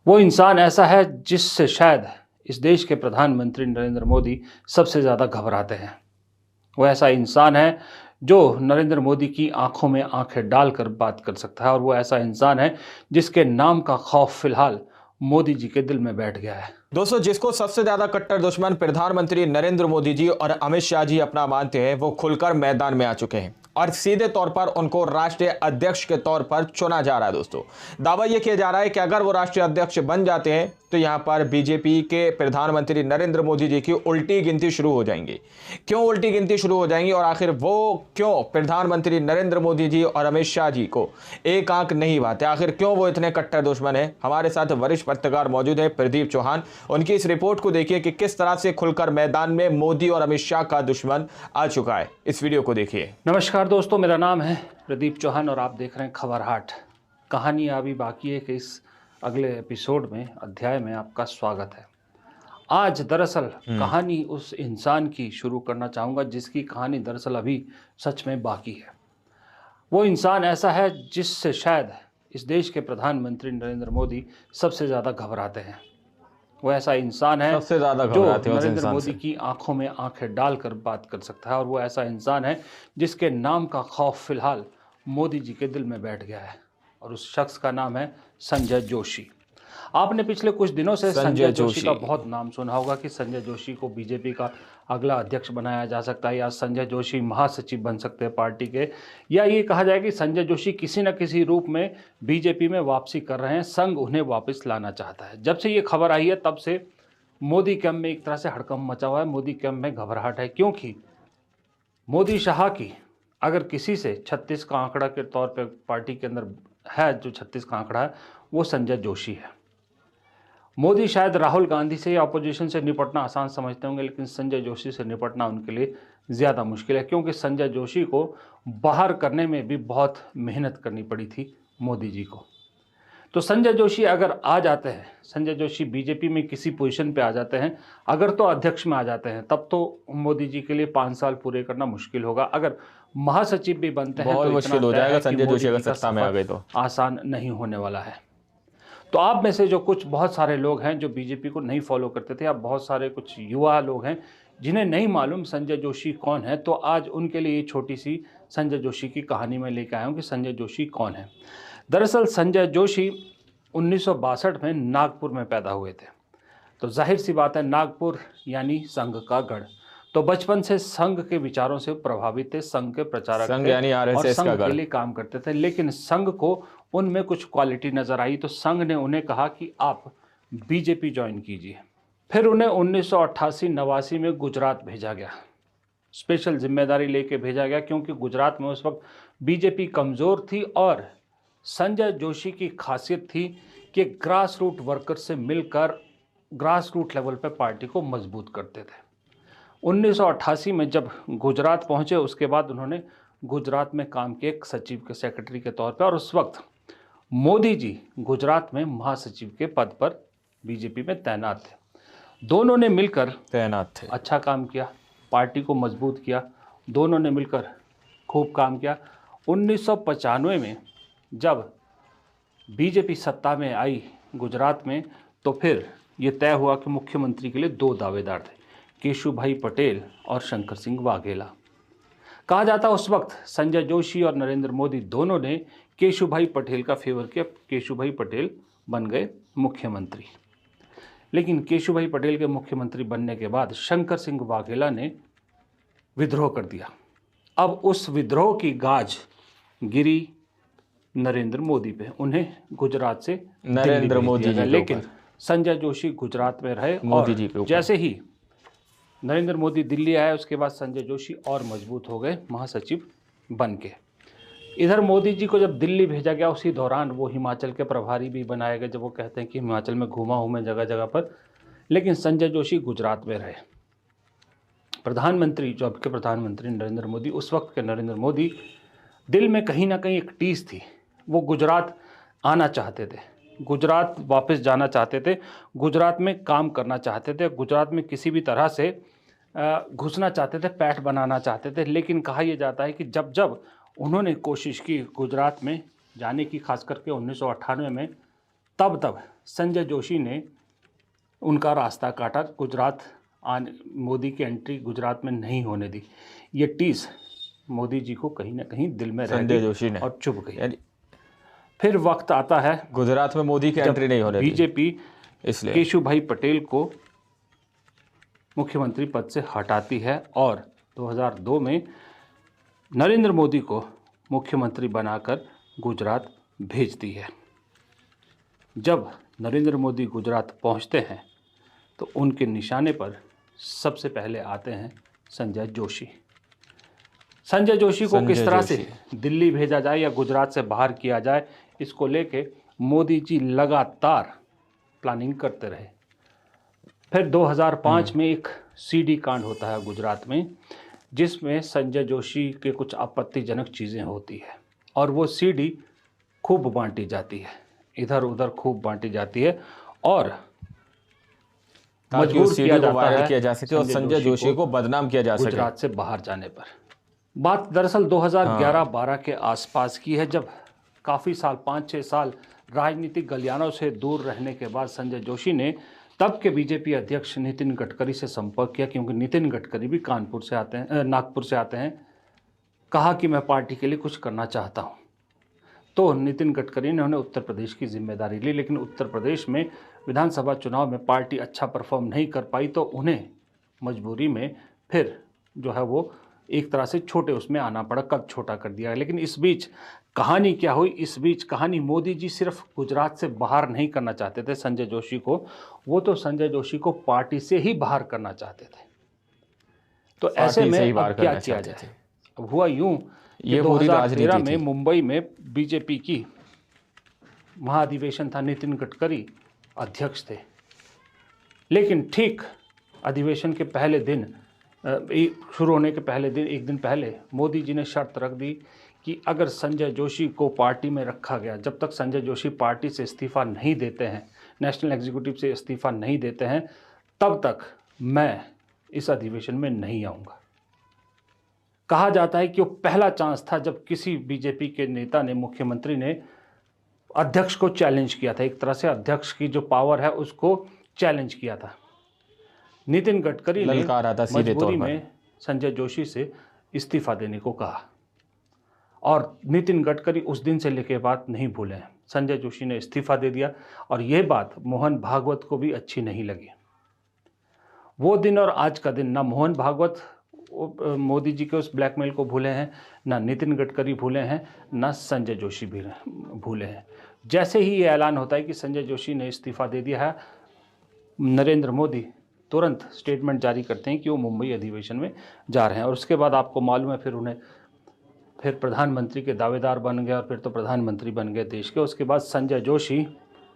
वो इंसान ऐसा है जिससे शायद इस देश के प्रधानमंत्री नरेंद्र मोदी सबसे ज़्यादा घबराते हैं। वो ऐसा इंसान है जो नरेंद्र मोदी की आंखों में आंखें डालकर बात कर सकता है और वो ऐसा इंसान है जिसके नाम का खौफ फिलहाल मोदी जी के दिल में बैठ गया है। दोस्तों, जिसको सबसे ज्यादा कट्टर दुश्मन प्रधानमंत्री नरेंद्र मोदी जी और अमित शाह जी अपना मानते हैं, वो खुलकर मैदान में आ चुके हैं और सीधे तौर पर उनको राष्ट्रीय अध्यक्ष के तौर पर चुना जा रहा है। दोस्तों, दावा यह किया जा रहा है कि अगर वो राष्ट्रीय अध्यक्ष बन जाते हैं तो यहां पर बीजेपी के प्रधानमंत्री नरेंद्र मोदी जी की उल्टी गिनती शुरू हो जाएंगी। क्यों उल्टी गिनती शुरू हो जाएंगी और आखिर वो क्यों प्रधानमंत्री नरेंद्र मोदी जी और अमित शाह जी को एक आंख नहीं भाते, आखिर क्यों वो इतने कट्टर दुश्मन है? हमारे साथ वरिष्ठ पत्रकार मौजूद है, प्रदीप चौहान। उनकी इस रिपोर्ट को देखिए कि किस तरह से खुलकर मैदान में मोदी और अमित शाह का दुश्मन आ चुका है। इस वीडियो को देखिए। नमस्कार दोस्तों, मेरा नाम है प्रदीप चौहान और आप देख रहे हैं खबर हाट। कहानी अभी बाकी है कि इस अगले एपिसोड में अध्याय में आपका स्वागत है। आज दरअसल कहानी उस इंसान की शुरू करना चाहूँगा जिसकी कहानी दरअसल अभी सच में बाकी है। वो इंसान ऐसा है जिससे शायद इस देश के प्रधानमंत्री नरेंद्र मोदी सबसे ज़्यादा घबराते हैं। वो ऐसा इंसान है सबसे ज्यादा जो घबराते हैं उस नरेंद्र इंसान मोदी से। की आंखों में आंखें डालकर बात कर सकता है और वो ऐसा इंसान है जिसके नाम का खौफ फिलहाल मोदी जी के दिल में बैठ गया है और उस शख्स का नाम है संजय जोशी। आपने पिछले कुछ दिनों से संजय जोशी का बहुत नाम सुना होगा कि संजय जोशी को बीजेपी का अगला अध्यक्ष बनाया जा सकता है या संजय जोशी महासचिव बन सकते हैं पार्टी के, या ये कहा जाए कि संजय जोशी किसी न किसी रूप में बीजेपी में वापसी कर रहे हैं, संघ उन्हें वापस लाना चाहता है। जब से ये खबर आई है तब से मोदी कैंप में एक तरह से हड़कंप मचा हुआ है, मोदी कैंप में घबराहट है, क्योंकि मोदी शाह की अगर किसी से 36 का आंकड़ा के तौर पे पार्टी के अंदर है, जो 36 का आंकड़ा है वो संजय जोशी है। मोदी शायद राहुल गांधी से या अपोजिशन से निपटना आसान समझते होंगे, लेकिन संजय जोशी से निपटना उनके लिए ज़्यादा मुश्किल है, क्योंकि संजय जोशी को बाहर करने में भी बहुत मेहनत करनी पड़ी थी मोदी जी को। तो संजय जोशी अगर आ जाते हैं, संजय जोशी बीजेपी में किसी पोजीशन पे आ जाते हैं, अगर तो अध्यक्ष में आ जाते हैं, तब तो मोदी जी के लिए 5 साल पूरे करना मुश्किल होगा। अगर महासचिव भी बनते हैं बहुत तो मुश्किल हो जाएगा संजय जोशी अगर सत्ता में आ गए तो। आसान नहीं होने वाला है। तो आप में से जो कुछ बहुत सारे लोग हैं जो बीजेपी को नहीं फॉलो करते थे, आप बहुत सारे कुछ युवा लोग हैं जिन्हें नहीं मालूम संजय जोशी कौन है, तो आज उनके लिए ये छोटी सी संजय जोशी की कहानी में लेकर आया हूँ कि संजय जोशी कौन है। दरअसल संजय जोशी 1962 में नागपुर में पैदा हुए थे। तो जाहिर सी बात है, नागपुर यानी संघ का गढ़। तो बचपन से संघ के विचारों से प्रभावित थे, संघ के प्रचारक संघ थे यानी और आरएसएस संघ का के गढ़। लिए काम करते थे, लेकिन संघ को उनमें कुछ क्वालिटी नज़र आई तो संघ ने उन्हें कहा कि आप बीजेपी ज्वाइन कीजिए। फिर उन्हें 1988-89 में गुजरात भेजा गया, स्पेशल जिम्मेदारी लेके भेजा गया, क्योंकि गुजरात में उस वक्त बीजेपी कमज़ोर थी और संजय जोशी की खासियत थी कि ग्रास रूट वर्कर से मिलकर ग्रास रूट लेवल पर पार्टी को मजबूत करते थे। 1988 में जब गुजरात पहुंचे, उसके बाद उन्होंने गुजरात में काम किया एक सचिव के सेक्रेटरी के तौर पर, और उस वक्त मोदी जी गुजरात में महासचिव के पद पर बीजेपी में तैनात थे। दोनों ने मिलकर तैनात थे। अच्छा काम किया, पार्टी को मजबूत किया, दोनों ने मिलकर खूब काम किया। 1995 में जब बीजेपी सत्ता में आई गुजरात में, तो फिर ये तय हुआ कि मुख्यमंत्री के लिए 2 दावेदार थे, केशुभाई पटेल और शंकर सिंह वाघेला। कहा जाता उस वक्त संजय जोशी और नरेंद्र मोदी दोनों ने केशुभाई पटेल का फेवर किया, केशुभाई पटेल बन गए मुख्यमंत्री। लेकिन केशुभाई पटेल के मुख्यमंत्री बनने के बाद शंकर सिंह वाघेला ने विद्रोह कर दिया। अब उस विद्रोह की गाज गिरी नरेंद्र मोदी पे, उन्हें गुजरात से नरेंद्र मोदी जी, लेकिन संजय जोशी गुजरात में रहे मोदी और जी के ऊपर। जैसे ही नरेंद्र मोदी दिल्ली आए, उसके बाद संजय जोशी और मजबूत हो गए महासचिव बन के। इधर मोदी जी को जब दिल्ली भेजा गया, उसी दौरान वो हिमाचल के प्रभारी भी बनाए गए, जब वो कहते हैं कि हिमाचल में घूमा हूँ मैं जगह जगह पर, लेकिन संजय जोशी गुजरात में रहे। प्रधानमंत्री, जो अब के प्रधानमंत्री नरेंद्र मोदी, उस वक्त के नरेंद्र मोदी, दिल में कहीं ना कहीं एक टीस थी, वो गुजरात आना चाहते थे, गुजरात वापस जाना चाहते थे, गुजरात में काम करना चाहते थे, गुजरात में किसी भी तरह से घुसना चाहते थे, पैठ बनाना चाहते थे। लेकिन कहा यह जाता है कि जब जब उन्होंने कोशिश की गुजरात में जाने की, खास करके 1998 में, तब तब संजय जोशी ने उनका रास्ता काटा, गुजरात मोदी की एंट्री गुजरात में नहीं होने दी। ये टीस मोदी जी को कहीं ना कहीं दिल में रह संजय गई जोशी ने और चुभ गई। यानी फिर वक्त आता है गुजरात में मोदी की एंट्री नहीं होने दी, बीजेपी इसलिए केशुभाई पटेल को मुख्यमंत्री पद से हटाती है और 2002 में नरेंद्र मोदी को मुख्यमंत्री बनाकर गुजरात भेजती है। जब नरेंद्र मोदी गुजरात पहुंचते हैं तो उनके निशाने पर सबसे पहले आते हैं संजय जोशी। संजय जोशी को किस तरह से दिल्ली भेजा जाए या गुजरात से बाहर किया जाए, इसको लेके मोदी जी लगातार प्लानिंग करते रहे। फिर 2005 में एक सीडी कांड होता है गुजरात में, जिसमें संजय जोशी के कुछ आपत्तिजनक चीज़ें होती है और वो सीडी खूब बांटी जाती है, इधर उधर खूब बांटी जाती है और ताकि उस सीडी को वायरल किया जा सके और संजय जोशी को बदनाम किया जा सके गुजरात से बाहर जाने पर। बात दरअसल 2011-12 के आसपास की है, जब काफ़ी साल 5-6 साल राजनीतिक गलियानों से दूर रहने के बाद संजय जोशी ने तब के बीजेपी अध्यक्ष नितिन गडकरी से संपर्क किया, क्योंकि नितिन गडकरी भी नागपुर से आते हैं। कहा कि मैं पार्टी के लिए कुछ करना चाहता हूं। तो नितिन गडकरी ने उन्हें उत्तर प्रदेश की जिम्मेदारी ली, लेकिन उत्तर प्रदेश में विधानसभा चुनाव में पार्टी अच्छा परफॉर्म नहीं कर पाई, तो उन्हें मजबूरी में फिर जो है वो एक तरह से छोटे उसमें आना पड़ा, कद छोटा कर दिया। लेकिन इस बीच कहानी क्या हुई, इस बीच कहानी मोदी जी सिर्फ गुजरात से बाहर नहीं करना चाहते थे संजय जोशी को, वो तो संजय जोशी को पार्टी से ही बाहर करना चाहते थे। तो ऐसे में अब क्या किया जाए? अब हुआ यूं कि 2013 में मुंबई में बीजेपी की महाधिवेशन था, नितिन गडकरी अध्यक्ष थे। लेकिन ठीक अधिवेशन के पहले दिन, शुरू होने के पहले दिन, एक दिन पहले मोदी जी ने शर्त रख दी कि अगर संजय जोशी को पार्टी में रखा गया, जब तक संजय जोशी पार्टी से इस्तीफा नहीं देते हैं, नेशनल एग्जीक्यूटिव से इस्तीफा नहीं देते हैं, तब तक मैं इस अधिवेशन में नहीं आऊँगा। कहा जाता है कि वो पहला चांस था जब किसी बीजेपी के नेता ने, मुख्यमंत्री ने अध्यक्ष को चैलेंज किया था, एक तरह से अध्यक्ष की जो पावर है उसको चैलेंज किया था। नितिन गडकरी ने मजबूरी में संजय जोशी से इस्तीफा देने को कहा और नितिन गडकरी उस दिन से लेकर बात नहीं भूले हैं। संजय जोशी ने इस्तीफा दे दिया और यह बात मोहन भागवत को भी अच्छी नहीं लगी। वो दिन और आज का दिन, ना मोहन भागवत मोदी जी के उस ब्लैकमेल को भूले हैं, ना नितिन गडकरी भूले हैं, ना संजय जोशी भी भूले हैं। जैसे ही ये ऐलान होता है कि संजय जोशी ने इस्तीफा दे दिया है, नरेंद्र मोदी तुरंत स्टेटमेंट जारी करते हैं कि वो मुंबई अधिवेशन में जा रहे हैं। और उसके बाद आपको मालूम है फिर प्रधानमंत्री के दावेदार बन गए और फिर तो प्रधानमंत्री बन गए देश के। उसके बाद संजय जोशी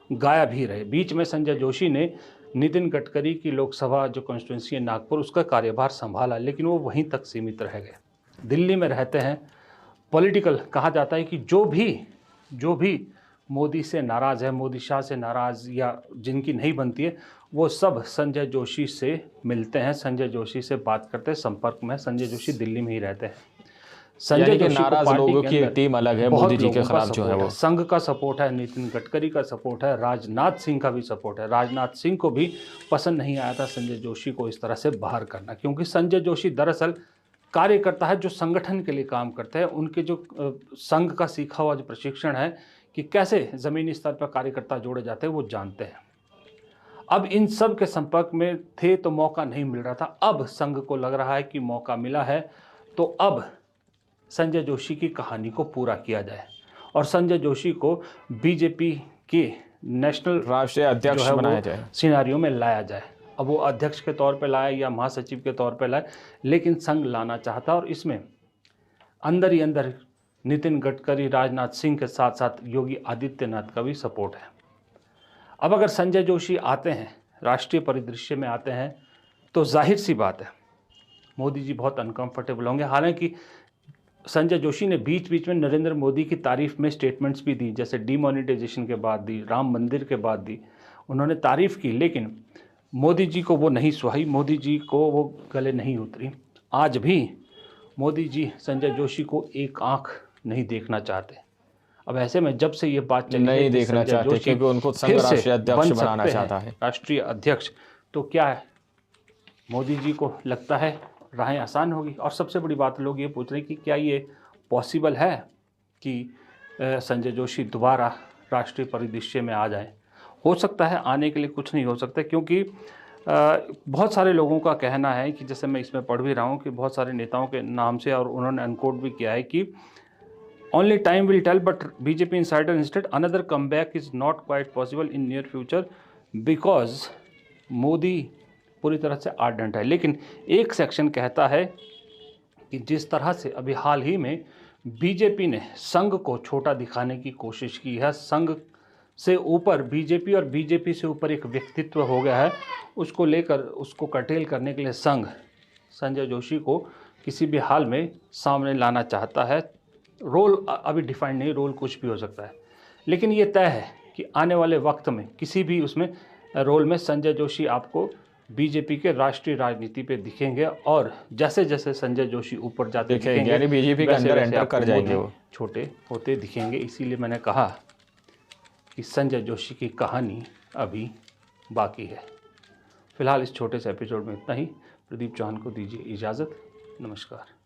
गायब ही रहे। बीच में संजय जोशी ने नितिन गडकरी की लोकसभा जो कॉन्स्टिट्यूंसी है नागपुर, उसका कार्यभार संभाला, लेकिन वो वहीं तक सीमित रह गए। दिल्ली में रहते हैं। पॉलिटिकल कहा जाता है कि जो भी मोदी से नाराज़ है, मोदी शाह से नाराज़ या जिनकी नहीं बनती है, वो सब संजय जोशी से मिलते हैं, संजय जोशी से बात करते हैं, संपर्क में। संजय जोशी दिल्ली में ही रहते हैं। संजय जोशी नाराज लोगों की एक टीम अलग है, मोदी जी के खिलाफ जो है वो संघ का सपोर्ट है, नितिन गडकरी का सपोर्ट है, राजनाथ सिंह का भी सपोर्ट है। राजनाथ सिंह को भी पसंद नहीं आया था संजय जोशी को इस तरह से बाहर करना, क्योंकि संजय जोशी दरअसल कार्यकर्ता है जो संगठन के लिए काम करते हैं। उनके जो संघ का सीखा हुआ जो प्रशिक्षण है कि कैसे ज़मीनी स्तर पर कार्यकर्ता जोड़े जाते हैं, वो जानते हैं। अब इन सब के संपर्क में थे तो मौका नहीं मिल रहा था। अब संघ को लग रहा है कि मौका मिला है, तो अब संजय जोशी की कहानी को पूरा किया जाए और संजय जोशी को बीजेपी के नेशनल राष्ट्रीय अध्यक्ष बनाया जाए, सिनेरियो में लाया जाए। अब वो अध्यक्ष के तौर पे लाए या महासचिव के तौर पे लाए, लेकिन संघ लाना चाहता और इसमें अंदर ही अंदर नितिन गडकरी, राजनाथ सिंह के साथ साथ योगी आदित्यनाथ का भी सपोर्ट है। अब अगर संजय जोशी आते हैं, राष्ट्रीय परिदृश्य में आते हैं, तो जाहिर सी बात है मोदी जी बहुत अनकंफर्टेबल होंगे। हालांकि संजय जोशी ने बीच बीच में नरेंद्र मोदी की तारीफ में स्टेटमेंट्स भी दी, जैसे डीमोनेटाइजेशन के बाद दी, राम मंदिर के बाद दी, उन्होंने तारीफ की, लेकिन मोदी जी को वो नहीं सुहाई, मोदी जी को वो गले नहीं उतरी। आज भी मोदी जी संजय जोशी को एक आंख नहीं देखना चाहते। अब ऐसे में जब से ये बात चली नहीं है कि देखना संजय चाहते जोशी क्योंकि उनको संघ फिर से राष्ट्रीय अध्यक्ष बन बनाना सकते चाहता हैं है। राष्ट्रीय अध्यक्ष, तो क्या है मोदी जी को लगता है राहें आसान होगी। और सबसे बड़ी बात लोग ये पूछ रहे हैं कि क्या ये पॉसिबल है कि संजय जोशी दोबारा राष्ट्रीय परिदृश्य में आ जाए। हो सकता है, आने के लिए कुछ नहीं हो सकता, क्योंकि बहुत सारे लोगों का कहना है कि जैसे मैं इसमें पढ़ भी रहा हूँ कि बहुत सारे नेताओं के नाम से, और उन्होंने अनकोट भी किया है कि only time will tell, but BJP insider instead another comeback is not quite possible in near future because Modi पूरी तरह से आर्डेंट है। लेकिन एक सेक्शन कहता है कि जिस तरह से अभी हाल ही में बीजेपी ने संघ को छोटा दिखाने की कोशिश की है, संघ से ऊपर बीजेपी और बीजेपी से ऊपर एक व्यक्तित्व हो गया है, उसको लेकर उसको कर्टेल करने के लिए संघ संजय जोशी को किसी भी हाल में सामने लाना चाहता है। रोल अभी डिफाइंड नहीं, रोल कुछ भी हो सकता है, लेकिन ये तय है कि आने वाले वक्त में किसी भी उसमें रोल में संजय जोशी आपको बीजेपी के राष्ट्रीय राजनीति पे दिखेंगे, और जैसे जैसे संजय जोशी ऊपर जाते दिखेंगे यानी बीजेपी के अंदर एंटर कर जाएंगे वो, छोटे होते दिखेंगे। इसीलिए मैंने कहा कि संजय जोशी की कहानी अभी बाकी है। फिलहाल इस छोटे से एपिसोड में इतना ही। प्रदीप चौहान को दीजिए इजाज़त। नमस्कार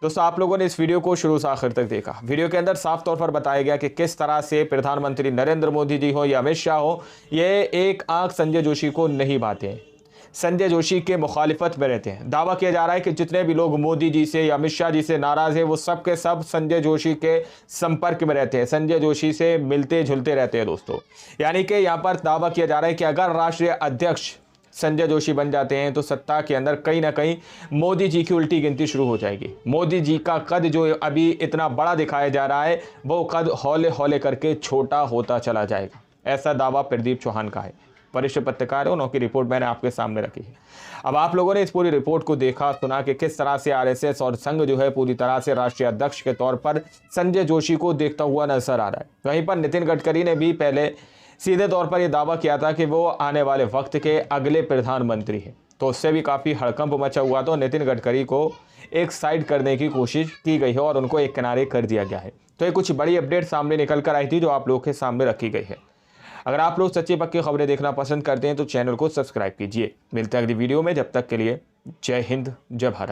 दोस्तों, आप लोगों ने इस वीडियो को शुरू से आखिर तक देखा। वीडियो के अंदर साफ तौर पर बताया गया कि किस तरह से प्रधानमंत्री नरेंद्र मोदी जी हो या अमित शाह हो, ये एक आंख संजय जोशी को नहीं भाते हैं, संजय जोशी के मुखालिफत में रहते हैं। दावा किया जा रहा है कि जितने भी लोग मोदी जी से या अमित शाह जी से नाराज़ हैं, वो सब के सब संजय जोशी के संपर्क में रहते हैं, संजय जोशी से मिलते जुलते रहते हैं दोस्तों। यानी कि यहाँ पर दावा किया जा रहा है कि अगर राष्ट्रीय अध्यक्ष संजय जोशी बन जाते हैं तो सत्ता के अंदर कहीं ना कहीं मोदी जी की उल्टी गिनती शुरू हो जाएगी। मोदी जी का कद जो अभी इतना बड़ा दिखाया जा रहा है, वो कद हौले हौले करके छोटा होता चला जाएगा। ऐसा दावा प्रदीप चौहान का है, वरिष्ठ पत्रकार है, उनकी रिपोर्ट मैंने आपके सामने रखी है। अब आप लोगों ने इस पूरी रिपोर्ट को देखा, सुना कि किस तरह से आरएसएस और संघ जो है पूरी तरह से राष्ट्रीय अध्यक्ष के तौर पर संजय जोशी को देखता हुआ नजर आ रहा है। वहीं पर नितिन गडकरी ने भी पहले सीधे तौर पर यह दावा किया था कि वो आने वाले वक्त के अगले प्रधानमंत्री हैं, तो उससे भी काफ़ी हड़कंप मचा हुआ। तो नितिन गडकरी को एक साइड करने की कोशिश की गई है और उनको एक किनारे कर दिया गया है। तो ये कुछ बड़ी अपडेट सामने निकल कर आई थी जो आप लोगों के सामने रखी गई है। अगर आप लोग सच्ची पक्की खबरें देखना पसंद करते हैं तो चैनल को सब्सक्राइब कीजिए। मिलते हैं अगली वीडियो में, जब तक के लिए जय हिंद, जय भारत।